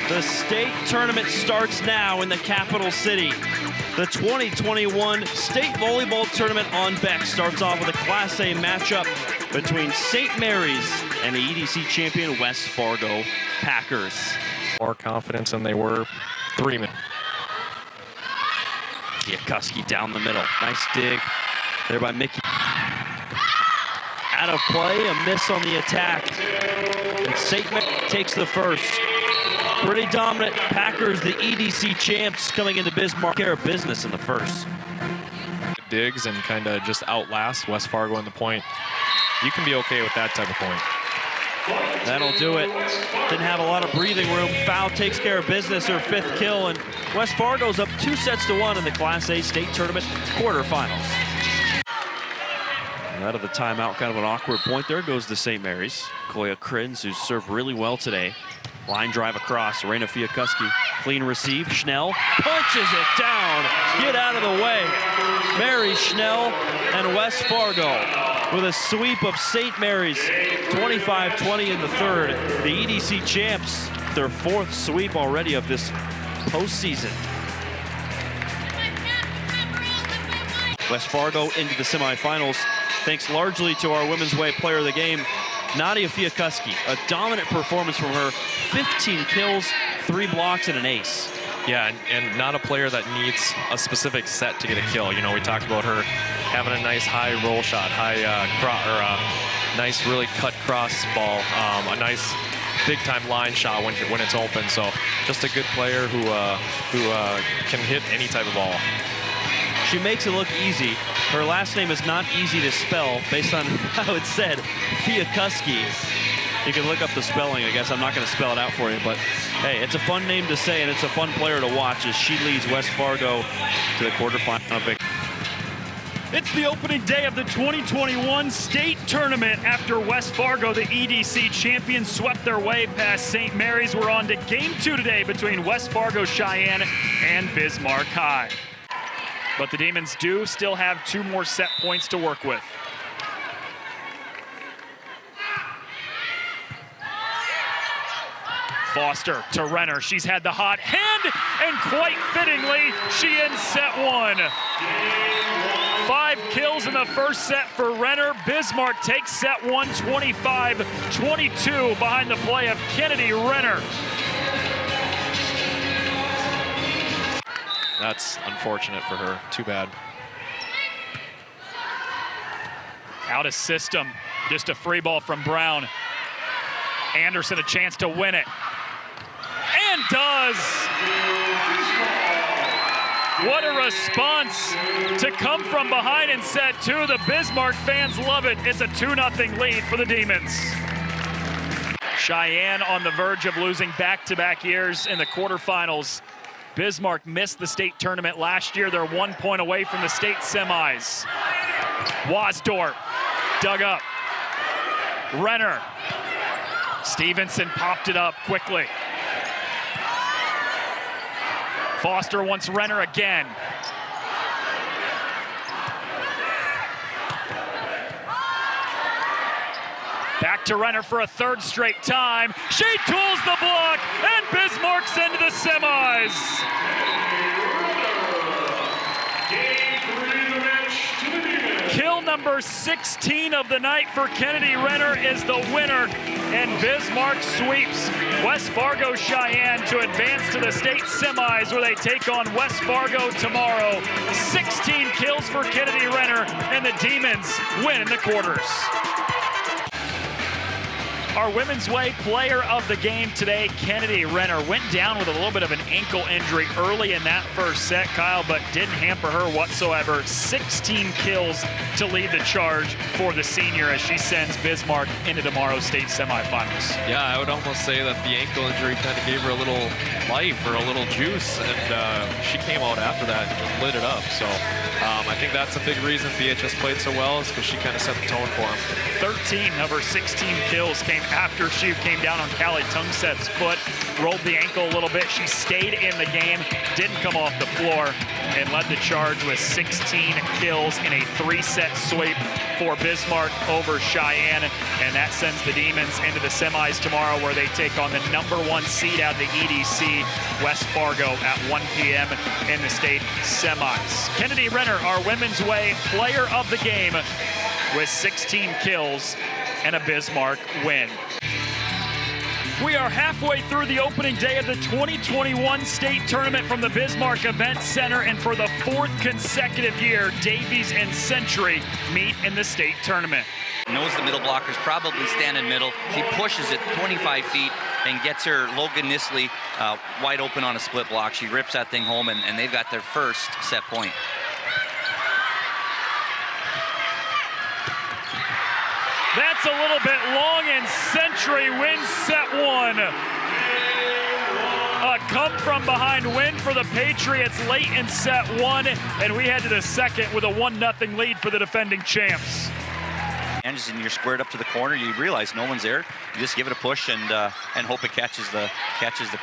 The state tournament starts now in the capital city. The 2021 state volleyball tournament on Beck starts off with a Class A matchup between St. Mary's and the EDC champion West Fargo Packers. More confidence than they were 3 minutes. Fiakuski down the middle. Nice dig there by Mickey. Out of play, a miss on the attack. And St. Mary's takes the first. Pretty dominant. Packers, the EDC champs, coming into Bismarck. Care of business in the first. Digs and kind of just outlast West Fargo in the point. You can be okay with that type of point. That'll do it. Didn't have a lot of breathing room. Foul takes care of business, her 5th kill, and West Fargo's up 2-1 in the Class A state tournament quarterfinals. And out of the timeout, kind of an awkward point there goes to St. Mary's. Koya Krins, who's served really well today. Line drive across, Reina Fiakuski. Clean receive, Schnell punches it down. Get out of the way. Mary Schnell and West Fargo with a sweep of St. Mary's. 25-20 in the third. The EDC champs, their 4th sweep already of this postseason. West Fargo into the semifinals, thanks largely to our Women's Way player of the game, Nadia Fiakuski. A dominant performance from her. 15 kills, 3 blocks, and an ace. Yeah, and not a player that needs a specific set to get a kill. You know, we talked about her having a nice high roll shot, nice really cut cross ball, a nice big-time line shot when it's open. So just a good player who can hit any type of ball. She makes it look easy. Her last name is not easy to spell based on how it's said, Fiakuski. You can look up the spelling, I guess. I'm not going to spell it out for you, but hey, it's a fun name to say, and it's a fun player to watch as she leads West Fargo to the quarterfinal victory. It's the opening day of the 2021 state tournament after West Fargo, the EDC champions, swept their way past St. Mary's. We're on to game 2 today between West Fargo Cheyenne and Bismarck High. But the Demons do still have 2 more set points to work with. Foster to Renner. She's had the hot hand, and quite fittingly, she ends set 1. 5 kills in the first set for Renner. Bismarck takes set 1, 25-22 behind the play of Kennedy Renner. That's unfortunate for her. Too bad. Out of system. Just a free ball from Brown. Anderson a chance to win it. And does. What a response to come from behind in set 2. The Bismarck fans love it. It's a 2-0 lead for the Demons. Cheyenne on the verge of losing back-to-back years in the quarterfinals. Bismarck missed the state tournament last year. They're 1 point away from the state semis. Wasdorp dug up. Renner. Stevenson popped it up quickly. Foster wants Renner again. Back to Renner for a 3rd straight time. She tools the block, and Bismarck's into the semis. Kill number 16 of the night for Kennedy Renner is the winner, and Bismarck sweeps West Fargo Cheyenne to advance to the state semis, where they take on West Fargo tomorrow. 16 kills for Kennedy Renner, and the Demons win in the quarters. Our Women's Way player of the game today, Kennedy Renner, went down with a little bit of an ankle injury early in that first set, Kyle, but didn't hamper her whatsoever. 16 kills to lead the charge for the senior as she sends Bismarck into tomorrow's state semifinals. Yeah, I would almost say that the ankle injury kind of gave her a little life or a little juice, and she came out after that and just lit it up. So I think that's a big reason BHS played so well, is because she kind of set the tone for them. 13 of her 16 kills came after she came down on Callie Tungsted's foot, rolled the ankle a little bit. She stayed in the game, didn't come off the floor, and led the charge with 16 kills in a 3-set sweep. for Bismarck over Cheyenne, and that sends the Demons into the semis tomorrow, where they take on the #1 seed out of the EDC, West Fargo, at 1 p.m. in the state semis. Kennedy Renner, our Women's Way player of the game, with 16 kills and a Bismarck win. We are halfway through the opening day of the 2021 state tournament from the Bismarck Event Center, and for the 4th consecutive year, Davies and Century meet in the state tournament. Knows the middle blockers probably stand in middle. She pushes it 25 feet and gets her Logan Nisley wide open on a split block. She rips that thing home, and they've got their first set point. That's a little bit long, and Century wins set 1. A come-from-behind win for the Patriots late in set 1, and we head to the second with a 1-0 lead for the defending champs. And you're squared up to the corner. You realize no one's there. You just give it a push and hope it catches the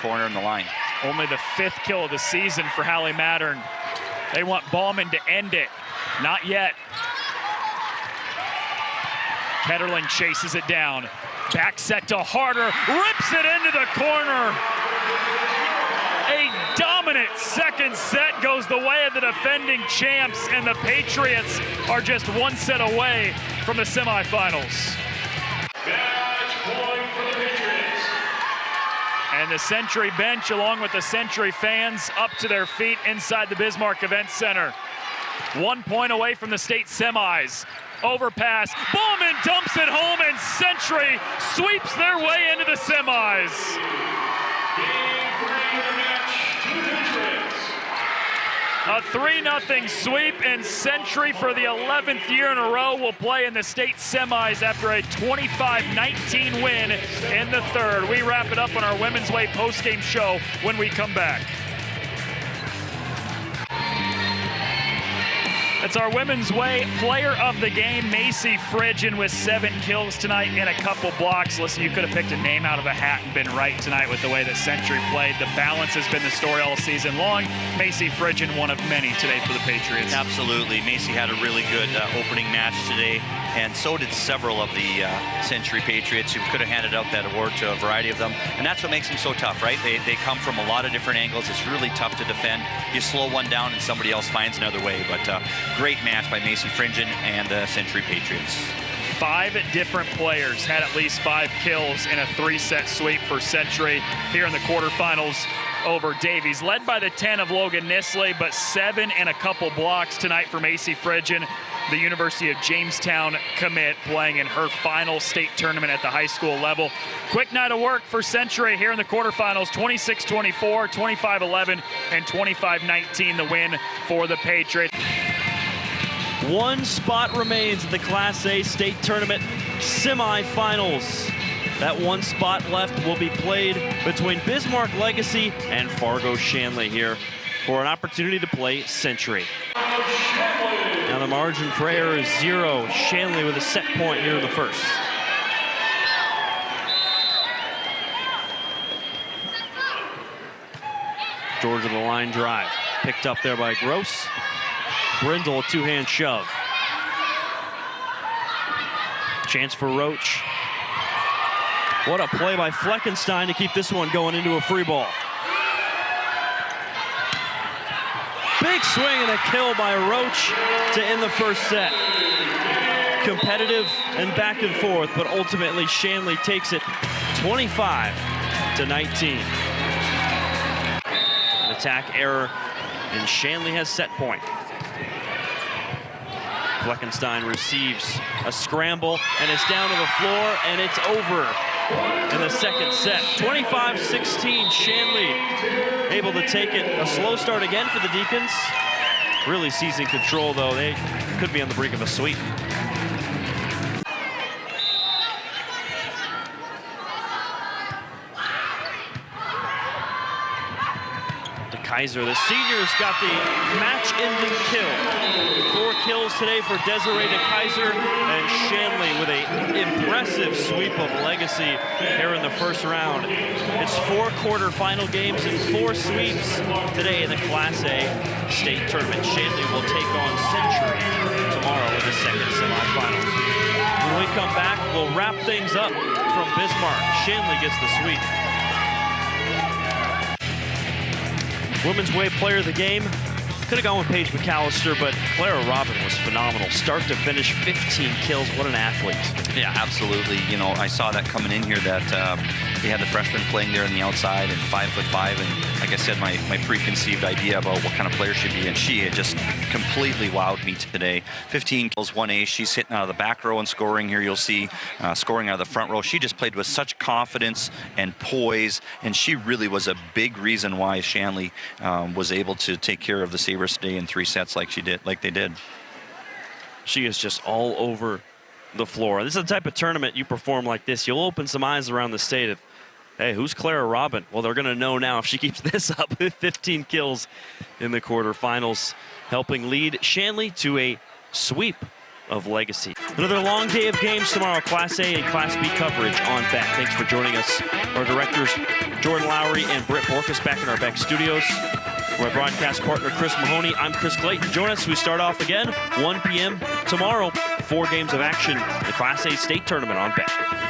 corner and the line. Only the 5th kill of the season for Hallie Mattern. They want Ballman to end it. Not yet. Ketterling chases it down. Back set to Harder, rips it into the corner. A dominant second set goes the way of the defending champs, and the Patriots are just 1 set away from the semifinals. Match point for the Patriots. And the Century bench, along with the Century fans, up to their feet inside the Bismarck Event Center. 1 point away from the state semis. Overpass, Ballman dumps it home, and Century sweeps their way into the semis. A 3-0 sweep, and Century for the 11th year in a row will play in the state semis after a 25-19 win in the 3rd. We wrap it up on our Women's Way postgame show when we come back. It's our Women's Way player of the game, Macy Fridgen, with 7 kills tonight and a couple blocks. Listen, you could have picked a name out of a hat and been right tonight with the way that Century played. The balance has been the story all season long. Macy Fridgen, one of many today for the Patriots. Absolutely. Macy had a really good opening match today, and so did several of the Century Patriots, who could have handed out that award to a variety of them. And that's what makes them so tough, right? They come from a lot of different angles. It's really tough to defend. You slow one down and somebody else finds another way. But great match by Macy Fridgen and the Century Patriots. 5 different players had at least 5 kills in a 3-set sweep for Century here in the quarterfinals over Davies, led by the 10 of Logan Nisley, but 7 and a couple blocks tonight for Macy Fridgen, the University of Jamestown commit, playing in her final state tournament at the high school level. Quick night of work for Century here in the quarterfinals, 26-24, 25-11, and 25-19 the win for the Patriots. 1 spot remains in the Class A state tournament semifinals. That 1 spot left will be played between Bismarck Legacy and Fargo Shanley here for an opportunity to play Century. Now the margin for error is 0. Shanley with a set point here in the 1st. Georgia the line drive. Picked up there by Gross. Brindle, a 2-hand shove. Chance for Roach. What a play by Fleckenstein to keep this one going into a free ball. Big swing and a kill by Roach to end the 1st set. Competitive and back and forth, but ultimately Shanley takes it 25-19. An attack error, and Shanley has set point. Fleckenstein receives a scramble, and it's down to the floor, and it's over in the 2nd set. 25-16, Shanley able to take it. A slow start again for the Deacons. Really seizing control, though. They could be on the brink of a sweep. Kaiser, the senior's got the match-ending kill. 4 kills today for Desiree de Kaiser, and Shanley with an impressive sweep of Legacy here in the 1st round. It's 4 quarterfinal games and 4 sweeps today in the Class A state tournament. Shanley will take on Century tomorrow in the second semifinal. When we come back, we'll wrap things up from Bismarck. Shanley gets the sweep. Women's Wave player of the game. Could have gone with Paige McAllister, but Clara Robin was phenomenal. Start to finish, 15 kills. What an athlete. Yeah, absolutely. You know, I saw that coming in here that they had the freshman playing there on the outside and 5'5", and like I said, my preconceived idea about what kind of player she'd be, and she had just completely wowed me today. 15 kills, 1 ace. She's hitting out of the back row and scoring here. You'll see scoring out of the front row. She just played with such confidence and poise, and she really was a big reason why Shanley was able to take care of the Sabres today in 3 sets like they did. She is just all over the floor. This is the type of tournament you perform like this. You'll open some eyes around the state of, hey, who's Clara Robin? Well, they're going to know now if she keeps this up with 15 kills in the quarterfinals, helping lead Shanley to a sweep of Legacy. Another long day of games tomorrow, Class A and Class B coverage on Beck. Thanks for joining us. Our directors, Jordan Lowry and Britt Borkus, back in our Beck studios. For my broadcast partner, Chris Mahoney, I'm Chris Clayton. Join us. We start off again 1 p.m. tomorrow. 4 games of action, the Class A state tournament on Beck.